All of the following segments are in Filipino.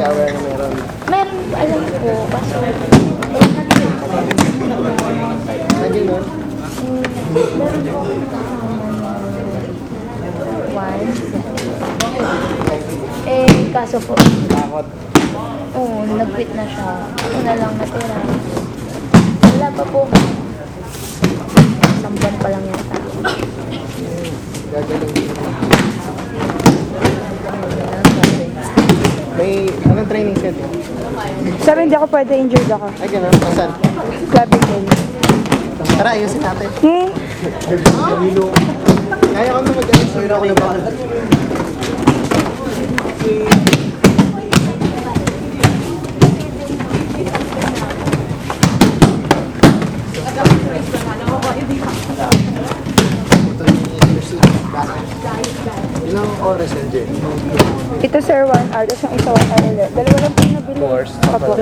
ka aware na meron. Meron, alam ko, kaso Lagi nun. meron po once. Kaso po, Takot. oo, nag-quit na siya. Ako na lang natira. Wala pa po. Isang buwan pa lang yata. Gagaling. May anong training set? Sabi hindi ako pwede, injured ako. Ay, ganun. Saan? Clavicle. Tara, ayusin natin. Kaya ko na mag-ayos. Sorry ako na ba? Ilang oras yun, Jen? Ito sir, 1 hour. Tapos yung isa 1 hour ulit. Dalawa lang po yung nabili. Course. Apo.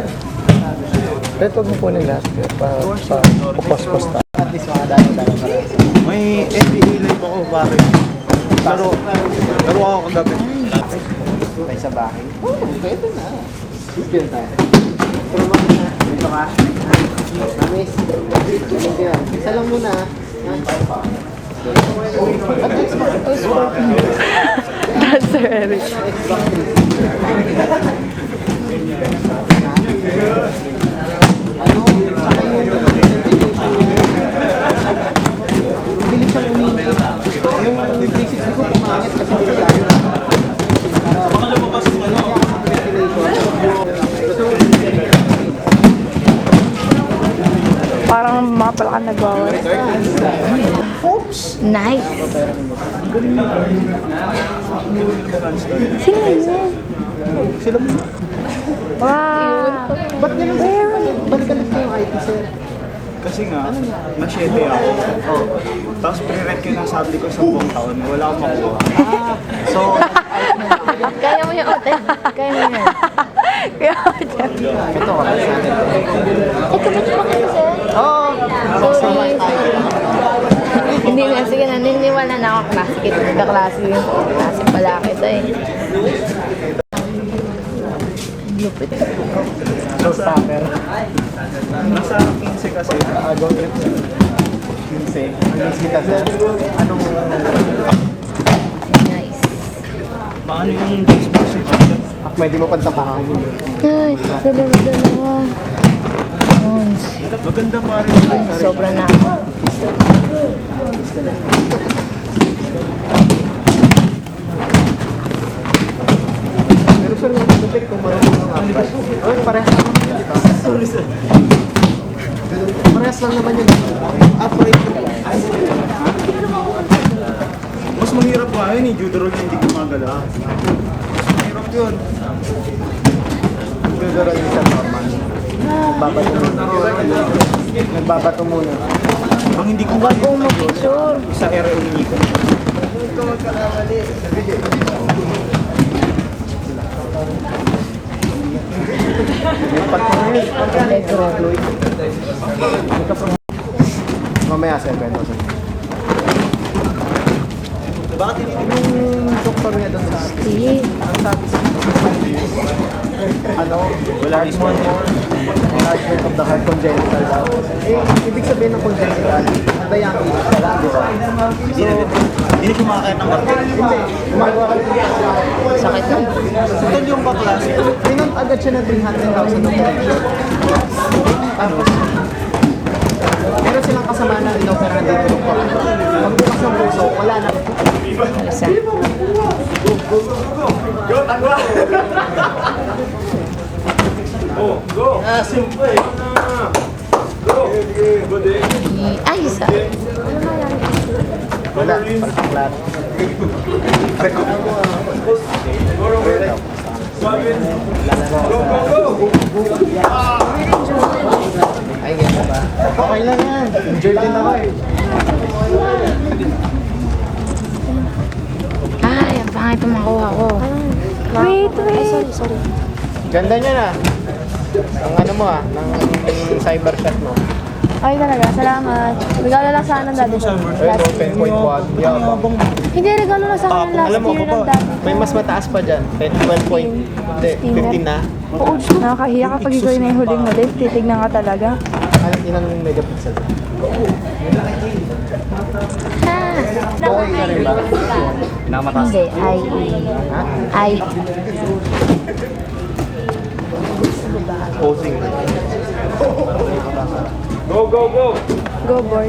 Pero huwag mo po nila. Pupos-pos tayo. At least makadalo-dalo ka lang. May NBA live ako, bakit? Laro ako kagabi. May sa bahay. Oo, pwede na. Sige tayo. Pero na. Dito ka. Namis. Ganun yan. Isa lang muna. At Xbox. That's Sir Eric. Xbox. Ano? Bilis siyang uminit. Yung 360 ko pumangit kasi hindi tayo. Baka lumabas yung ano. Parang mapala ka nagbawas. Oops! Nice! Sino yun? Sila mo. Wow! Ba't ganun sa ba't ganun sa yung IT, sir? Kasi nga, na-shete ako. Oh. Tapos pre-rec yun ang sabi ko sa buong taon. Wala akong makuha. So, Kaya mo yung hotel. Kaya mo yan. Kaya ito ka sa atin. Kamusta pa kayo, sir? Oo. Sorry. Hindi na, sige na, niniwala na ako. Klase kita, kaklase yun. Klase pala kita eh. Lupit. So, stopper. Nasa 15 kasi. Go trip, sir. 15. Miss kita, sir. Anong... Nice. Maano yung Xbox yun? Pwede mo pantapakan yun. Ay, dalawa. Maganda pa rin yun. Sobra na ako. Pero sir, yung mag-check kung marunong ng upright. Oh, parehas lang naman yun, di ba? Sorry, sir. Parehas lang naman yun. Upright yun. Mas mahirap pa yun eh. Judo roll hindi gumagala. Mas mahirap yun. Gagaro yung sa normal. Nagbabato muna. Nagbabato muna. Ang hindi ko Huwag kong mag-picture. sa area umingi ko. Mamaya, sir, kwento, sir. Bakit hindi Yung doktor niya doon sa akin, Steve. ang sabi sa ano, Wala heart murmur, enlargement of the heart congenital daw. Ibig sabihin ng congenital, diabetes ka lang, di ba? Hindi siya makakaya ng market. Hindi, gumagawa ka lang. Sakit na. Ito yung kaklase. Pinant agad siya ng 300,000 operation. Ano? Meron silang kasama na in-offeran dito ng doktor. Pagbukas ng puso, wala na. Isa. Ay, isa. Wala, parang lahat. Ay, ganyan ba? Okay lang yan. Enjoy din ako eh. Ay, ang pangit ang makuha ko. Wait. Sorry. Ganda niya na. Ang ano mo ng cyber shot mo. Ay talaga, salamat. Regalo lang sana ng daddy ko. Last year. 10.1. Yabang. Hindi, regalo lang sana ng last Alam mo year ko ng ba, daddy ko. may mas mataas pa dyan. 12 point. Hindi, 15 na. Oo, nakakahiya kapag ikaw na yung huling-huli. Titignan ka talaga. Ilang megapixel? Okay ka rin ba? Hindi, ay. Posing. Go, go, go! Go, boys.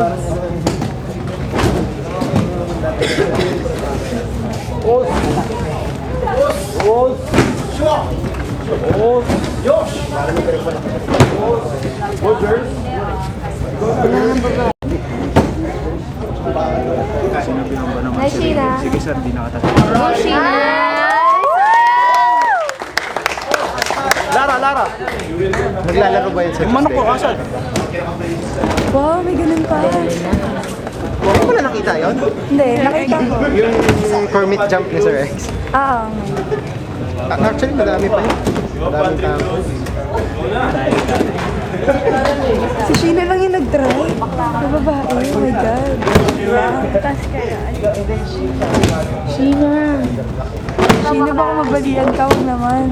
Sinabi lang ba naman? Hi, Sheila. Sige sir, di nakatatanggap. Go, Sheena! Lara! Naglalaro ba yun sa Yung manok ko, asan? Wow, may ganun pa. Hindi mo na nakita yun? Hindi, nakita ko. Yung Kermit jump ni Sir X. Ah, Actually, madami pa yun. Madami tao. si Sheena lang yung nag-try. Na babae, oh my God. Wow. Sheena. Sheena, baka mabalian ka, huwag naman.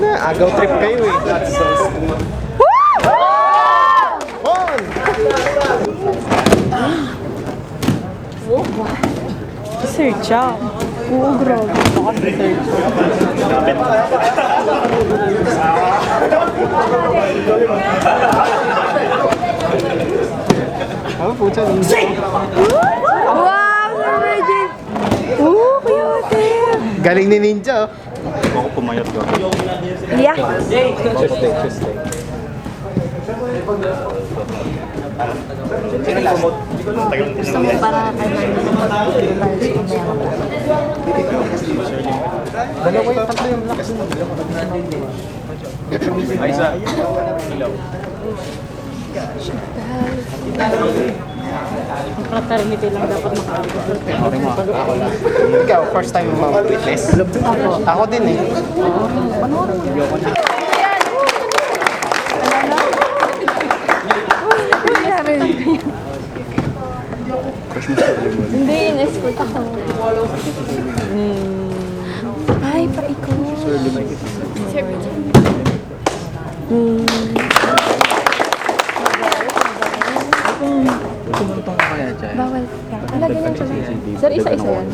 Agaw trip kayo eh. On! Sir Chow. Oo, grabe. Oh, pucha. Wow, Sir Virgin. Oo, cute. Galing ni Ninja. Ako pumayat ko. Yeah. Tuesday. Gusto mo para kay Dalawa yung tatlo yung lakas. Ay, isa. fraternity lang dapat makaabot. Ikaw, first time mo witness? Ako din eh. Hindi, in-escort ako. Ay, pa-iko. Sir Richard. Bawal ka. Ala, ganyan pala. Sir, isa-isa yan.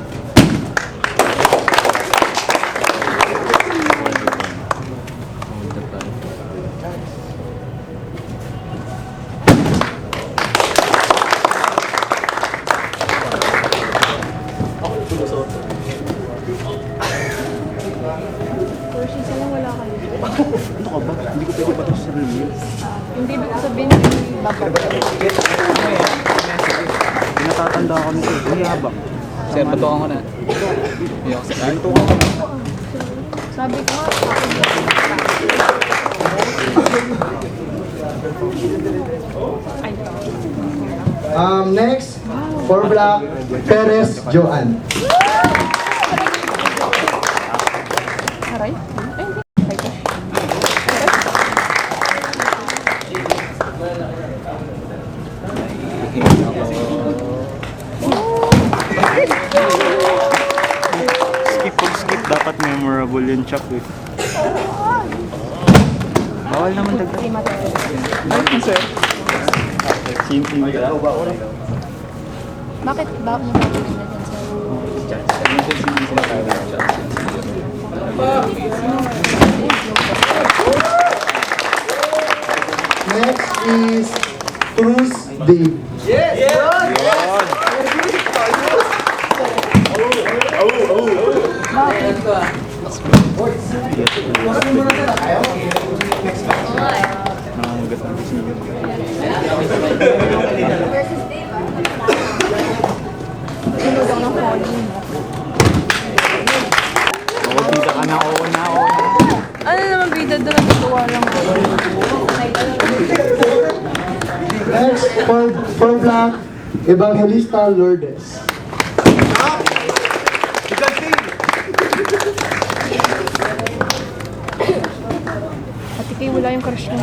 Hindi ba sabihin Natatanda ako nito. May habang. Sir, patukan ko na. sabi ko nga, Next, for black, Perez Joan. aray. Skip, dapat memorable yung chop eh. Bawal naman dagdag. Ay, sir. Simple ka. Bakit ba mo sabihin na dyan sa... Next is Cruz Dave. Nangangagat ng bisniyo. Sinudang ng phone. Oo, dito ka na. Oo na. Ano naman bida doon? Natutuwa lang ako. Next, for black, Evangelista Lourdes. Ate Kay, wala yung crush mo.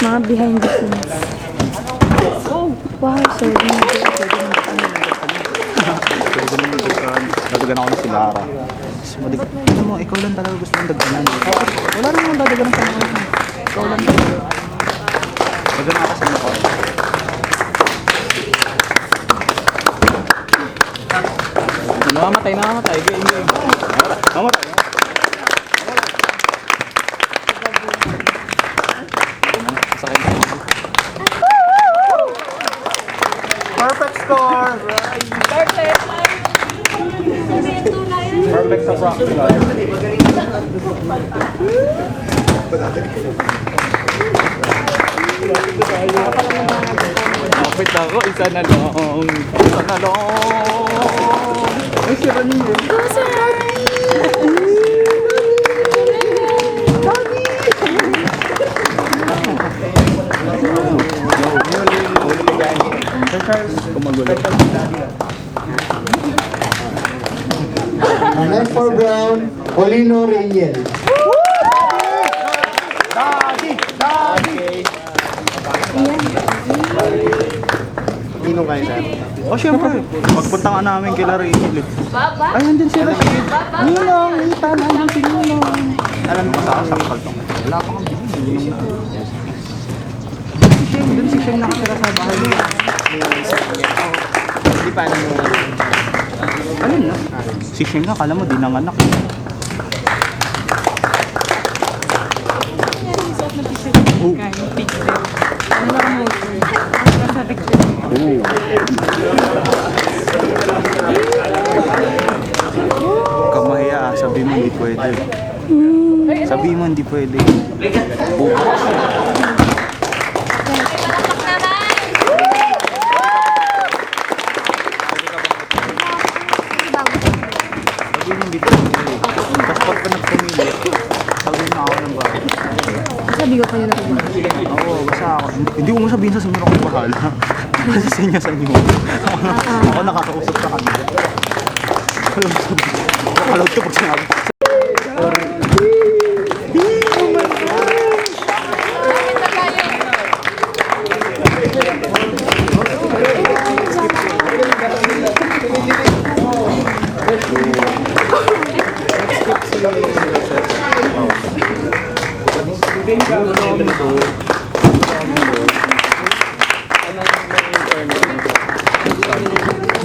Mga behind the scenes. Wow, so Pwede naman dagdagan. Dadagan ako ni si Lara. Alam mo, ikaw lang talaga gusto mong dagdagan. Wala rin naman dadagan ng panahon. Ikaw lang talaga. Dagdagan ako sa mukha. Namamatay. Game. Namamatay. Sakay na. Perfect score! Perfect sa practical. Kapit ako, isa na lang. Ay, sira niyo. Next for Brown, Olino Reyel. Sino kayo sir? Oh, syempre. Pagpunta nga namin kay Larry Emil. Ay, nandun si Rashid. Ninong, Nita, nandun si Ninong. Alam mo sa sakal to. Wala pa kang bilhin. Si Sheng nakatira sa bahay niya. Hindi pa ano mo. Alin na? Si Sheng nga, kala mo di nanganak. Kamaya, sabi mo hindi pwede. Sabi mo hindi pwede. Sabi mo hindi pwede. Tapos pag ka nagpumili, sabi mo ako ng bahay. sabi ko kayo na rin. Oo, basta ako. Hindi ko mo sabihin sa senyor ako bahala. Kasi sa inyo sa inyo. Ako nakakausap sa kanila. Alam mo sabihin. Nakalaw ko pag sinabi.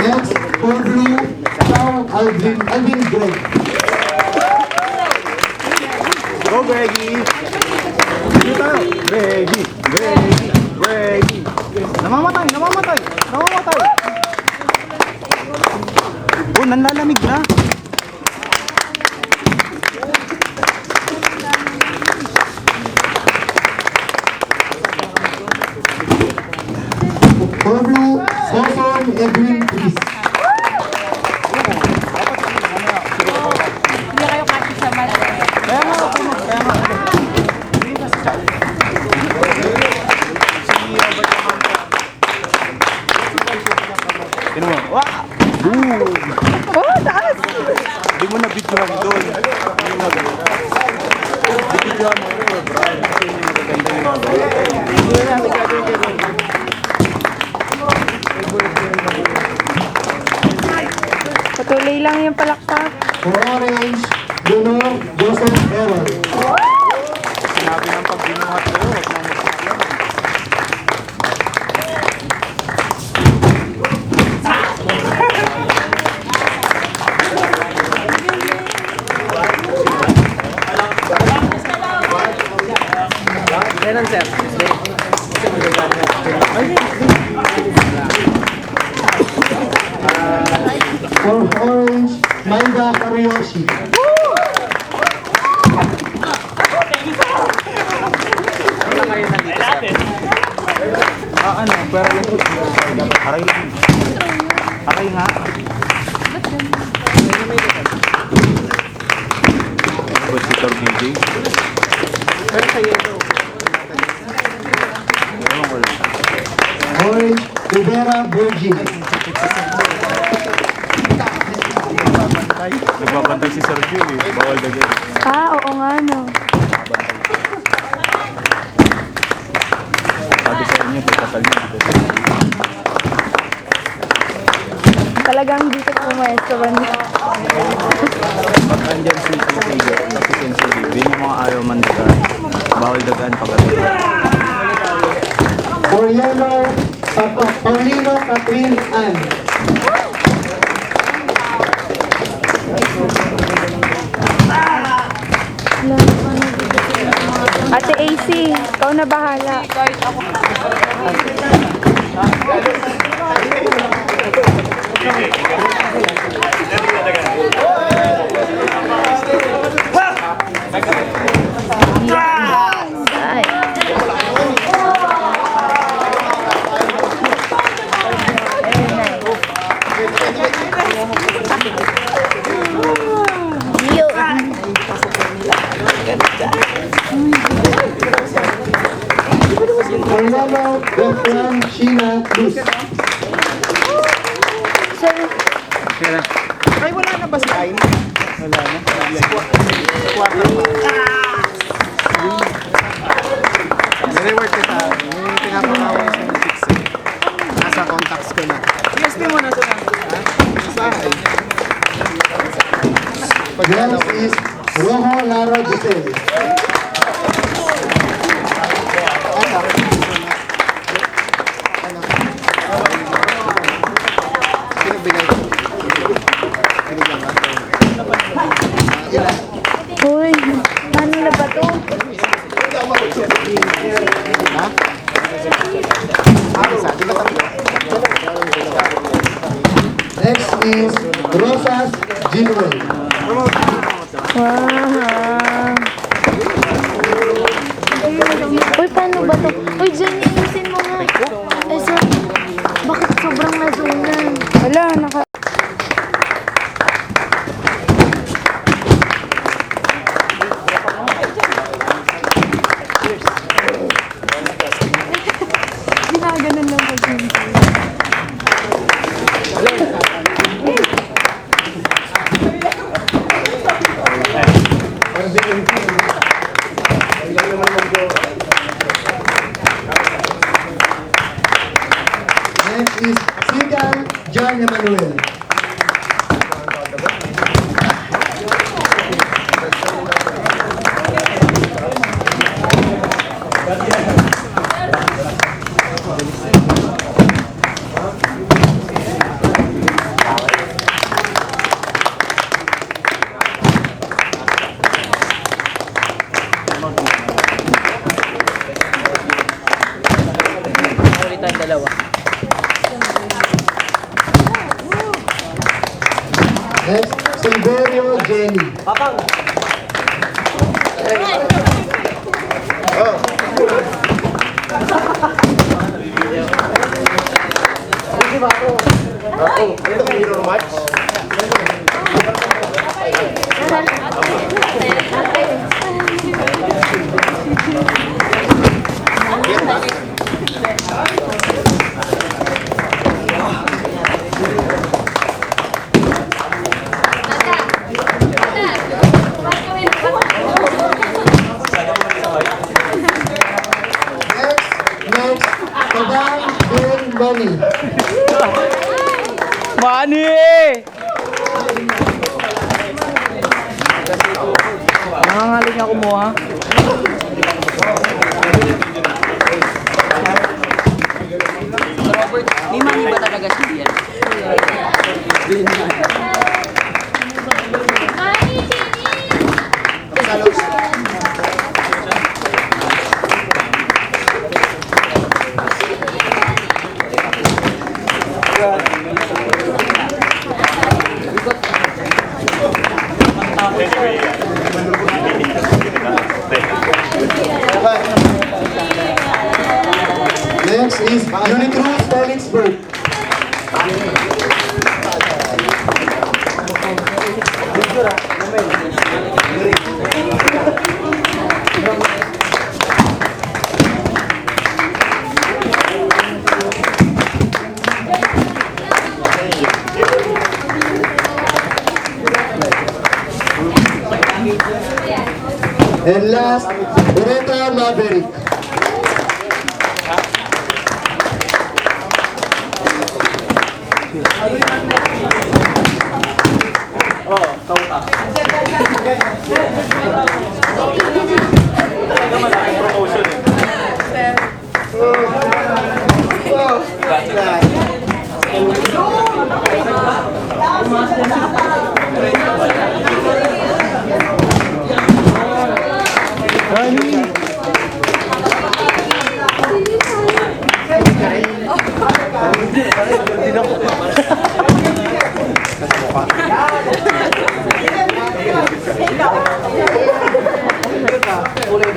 Next for Blue, Alvin Greg. Go, Greggy! Dito tayo! Greggy! Greggy! Greggy! Namamatay! Namamatay! Namamatay! Oh, nanlalamig na! For Blue, Boston Edwin Chris. Kaya nga, kaya nga. Tignan mo. Wah! Boom! Oh, taas! Hindi mo na-videohan doon. Hindi mo na-videohan. Videohan mo rin, bro. Kasi hindi mo maganda yung mga bro. Patuloy lang yung palakpak. For Orange, Leonor Joseph Errol. Sinabi ng pag binuhat ko, huwag na magpapalala. Meron sir. For Orange, Manda Kariyoshi. Wala kayo nandito sir. Ano, pero lang. Aray lang. Aray nga. Ba't si Tor DJ? Pero sa yellow. Ewan ko lang. Orange, Rivera Virgin. Nagbabantay si Sergio eh. Bawal dagay. Ah, oo nga, no. kasal niya. Talagang dito po maestro ba niya? Pag andyan si Tigo, tapos si Sensitive, yun yung mga ayaw mandagan. Bawal dagaan pag ano. Paulino Catherine Ann. Ate AC, ikaw na bahala. Ay. Orlando Bertrand Sheena Cruz. Sir, Ay, wala na ba si Ayn? Wala na. Nire-work ko sa akin. Yung pinapakawa sa 6. Nasa contacts ko na. Yes, di mo na sa Sa akin. Next is Rojo Lara Giselle. Sino binay ko? Binigyan ka? Ilan? uy, ano na ba to? Ha? Isa, di ba tatlo? Next is Rosas Ginwell. Wow. Uy, paano ba to? Uy, Jenny, ayusin mo nga. Eh, sir, bakit sobrang nasunan? Wala, naka... Ginaganon lang pag Next is Sigal John Emmanuel. Next, Silverio Jenny. Next, Madam Ben Money. Mani! Nangangaling ako mo ha? May mani ba talaga si Dian? Next is Unicruz Felixburg. And last, Beretta Maverick.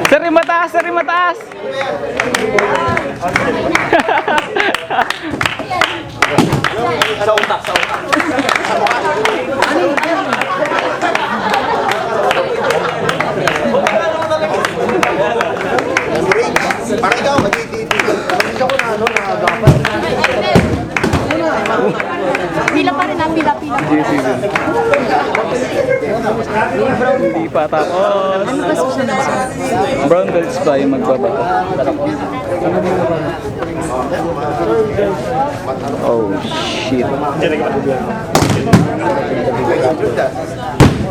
Sir, yung mataas! Sir, yung mataas! Parang ikaw, magtititi. Hindi ako na ano, nakagapan. Pila pa rin, pila. Hindi pa tapos. Brown belts pa yung magbaba. Oh, shit.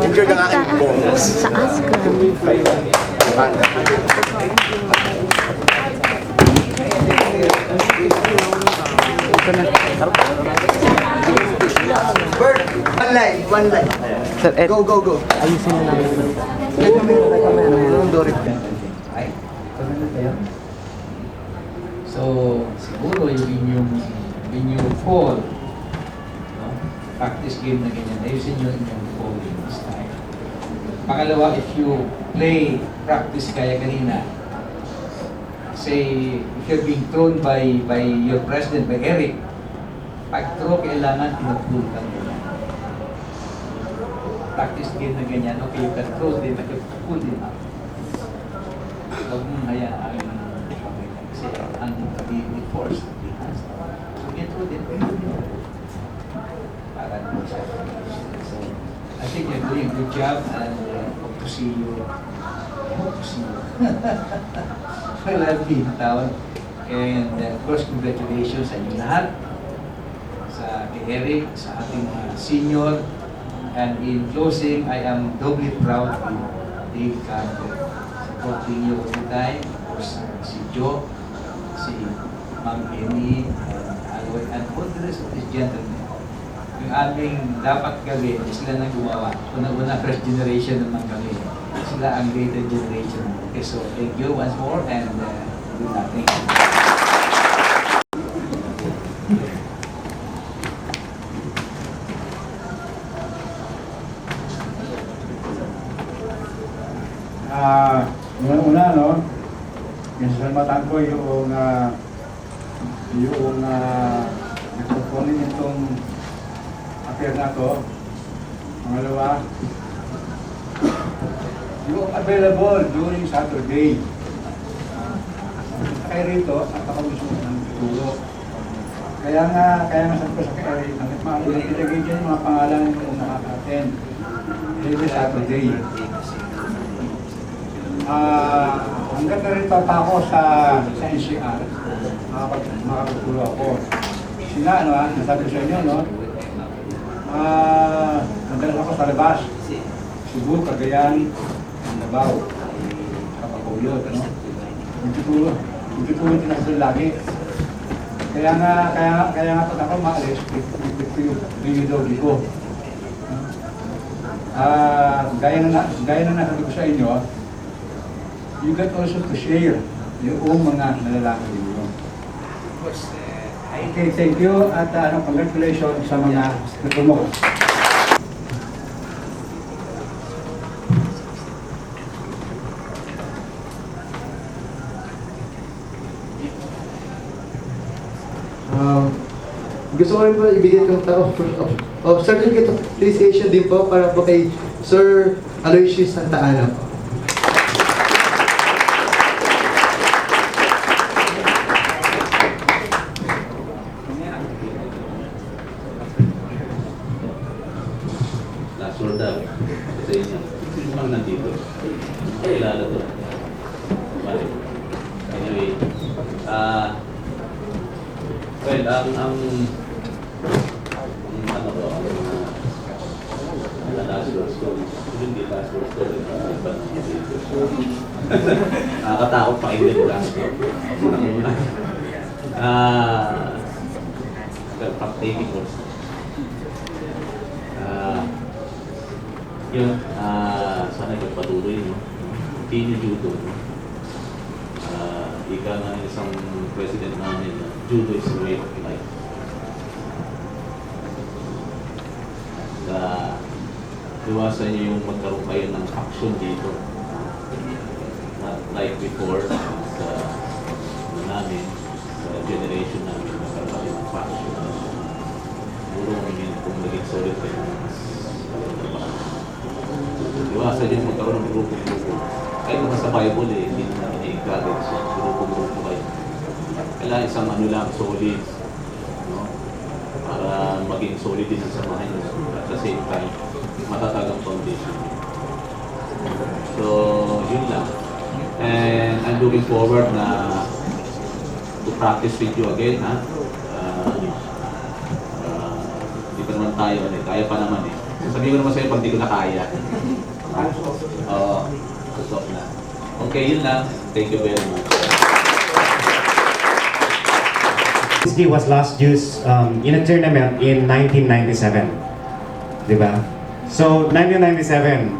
Injured ang aking bones. Sa Ascom. Bird, one line. Sir, Ed. Go. Ayusin na namin. Recommend. Dorit. So, siguro yung inyong fall, no? Practice game na ganyan, ayusin nyo inyong falling style. Pangalawa, if you play practice kaya kanina, say, if you're being thrown by your president, by Eric, pag-throw kailangan tinutulog ka muna. Practice game na ganyan, okay, you can throw them, but you have to pull them up. Huwag mong hayaan kasi ang force so get through them para naman siya. So I think you're doing a good job and hope to see you well, I'll be in town and of course congratulations sa inyo lahat, sa kay Eric, sa ating mga senior, and in closing I am doubly proud of Dave Campbell supporting you all the time. Of course, si Joe, si Ma'am Penny, Aloy, and all the rest of these gentlemen. Yung aming dapat gawin, sila na gumawa. Una-una first generation naman kami. Sila ang later generation. Okay, so thank you once more and good luck. Thank you. Una-una, no? Sasalamatan ko yung nagpupunin itong affair na to. Pangalawa, yung available during Saturday. Kaya rito, at ako gusto ng tuturo. Kaya nga sabi ko sa kaya, ilagay dyan yung mga pangalan yung nakaka-attend. Every Saturday. Hanggang narito pa ako sa NCR, makakatuturo ako. Sina, nasabi ko sa inyo, no? Madalas ako sa labas. Cebu, Cagayan, Davao, Kapapuyot, ano? Magtuturo din ako lagi. Kaya nga pag ako maalis, yung doble ko. Gaya na nasabi ko sa inyo, you got also to share yung mga nalalaki ninyo. Okay, thank you at congratulations sa mga natumo. Gusto ko rin po ibigay itong certificate of appreciation din po para po kay Sir Aloysius Santa Ana po. Sold out sa inyo. Sino mang nandito? Kilala to. Balik. Anyway, well, ang sports ko rin. Nakakatakot pakinggan yung last ko. Taking course. Yun, sana ipagpatuloy, no? Hindi judo, no? Ika nga isang president namin, judo is the way of life. Iwasan niyo yung magkaroon kayo ng action dito. Not like before, sa namin, sa generation namin, magkaroon kayo ng faction. Puro kung naging solid kayo ng mas iwasan yung magkaroon ng grupo-grupo. Kahit naman sa Bible hindi naman i-encourage yung grupo-grupo kayo. Kailangan isang lang, solid. No? Para maging solid din ang samahan nyo. At the same time, matatag ang foundation. So, yun lang. And I'm looking forward na to practice with you again, ha? Hindi pa naman tayo, kaya pa naman eh. Sabihin ko naman sa'yo pag di ko na kaya. Oo, stop na. Okay, yun lang. Thank you very much. This day was last used in a tournament in 1997. Diba? So, 1997,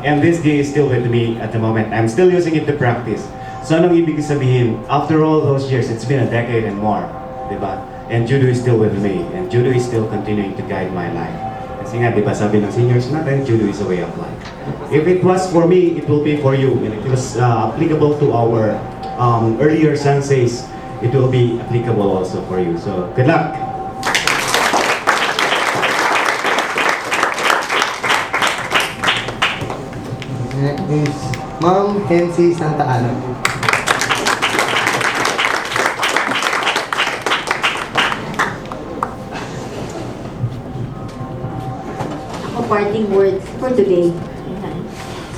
and this day is still with me at the moment. I'm still using it to practice. So, anong ibig sabihin? After all those years, it's been a decade and more. Diba? And judo is still with me. And judo is still continuing to guide my life. Kasi nga, diba, sabi ng seniors natin, judo is a way of life. If it was for me, it will be for you. And if it was applicable to our earlier senseis, it will be applicable also for you. So, good luck! Next is Ma'am Kenzie Santa Ana. Parting words for today.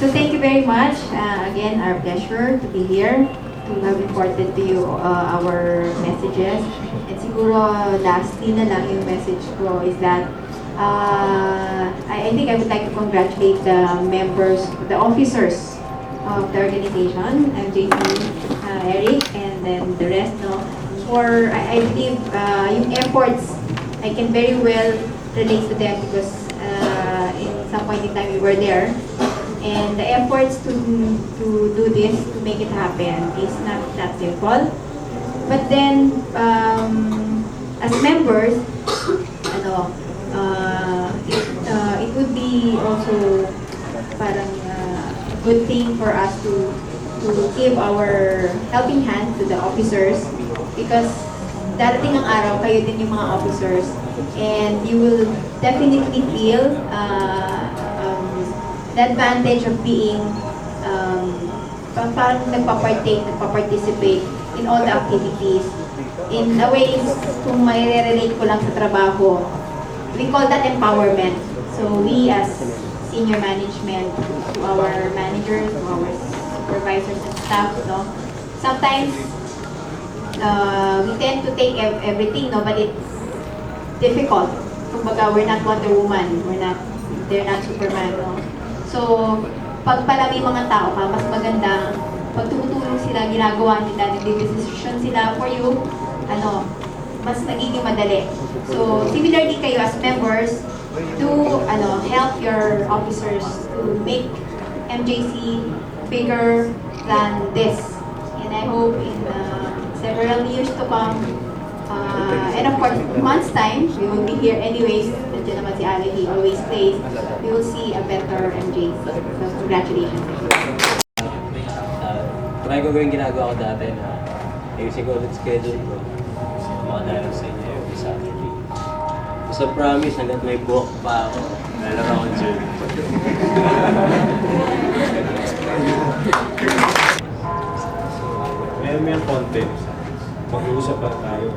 So thank you very much. Again, our pleasure to be here, to have reported to you our messages. And siguro lastly na lang yung message ko is that I think I would like to congratulate the members, the officers of the organization, MJC, Eric, and then the rest, no, for I believe yung efforts, I can very well relate to them because in some point in time we were there, and the efforts to do this, to make it happen, is not that simple. But then as members, it would be also parang a good thing for us to give our helping hand to the officers, because darating ang araw, kayo din yung mga officers, and you will definitely feel the advantage of being parang nagpa-participate in all the activities. In a way, kung may relate ko lang sa trabaho, we call that empowerment. So we as senior management, to our managers, to our supervisors and staff, no, sometimes we tend to take everything, no, but it's difficult. Kumbaga, we're not Wonder Woman, they're not Superman, no. So, pag pala may mga tao ka, mas maganda, pag tumutulong sila, ginagawa nila, nag-decision sila for you, mas nagiging madali. So, similarly kayo as members, to help your officers to make MJC bigger than this. And I hope in several years to come, and of course, months time, we will be here anyways. Nandiyan naman si Ali, he always plays. We will see a better MJC. So, congratulations. Try ko yung ginagawa ko dati na ayusin ko ulit schedule ko. Mga dialogue sa inyo every Saturday. So, promise, hanggat may buhok pa ako, lalaro ako dyan. Meron may content. Mag-uusap pa tayo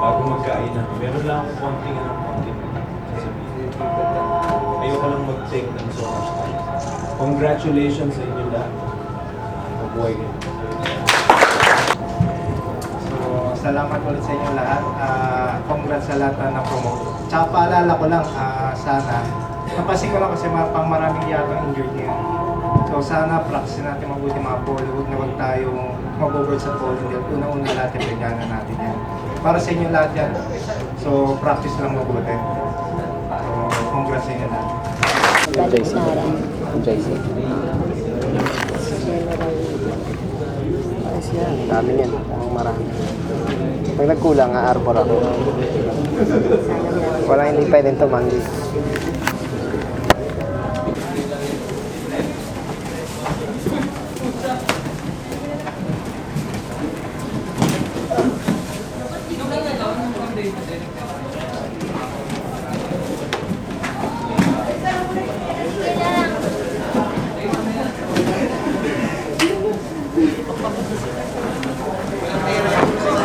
bago magkainan. Meron lang akong konting sasabihin. Ayoko lang mag-take ng so much time. Congratulations sa inyo lahat. Mabuhay kayo. So, salamat ulit sa inyo lahat. Congrats sa lahat na promote. Tsaka paalala ko lang, sana napansin ko lang kasi pang maraming yatang injured ngayon. So sana practice natin mabuti mga polo, huwag na huwag tayong mag-over sa polo. Una-una lahat yung pagdana natin yan. Para sa inyo lahat yan. So practice lang mabuti. So congrats sa inyo lahat. JC. Ayos yan. Dami yan. Marami. Pag nagkulang, arbor ako. Wala hindi pwedeng tumanggi.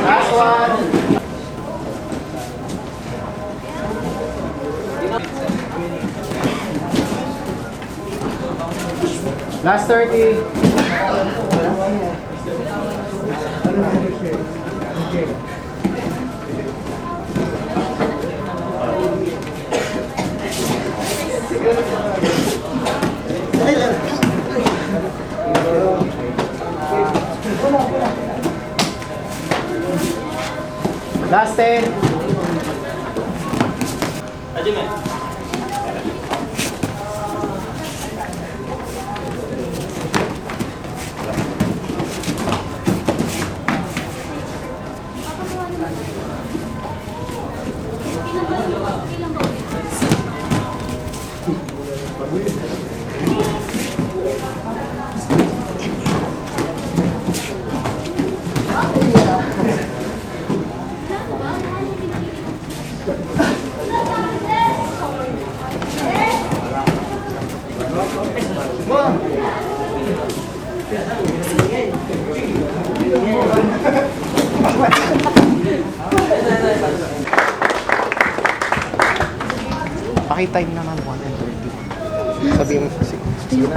Last one. Last 30. Last 10. Pakitime naman 1 and 30. Sabihin mo, sige na.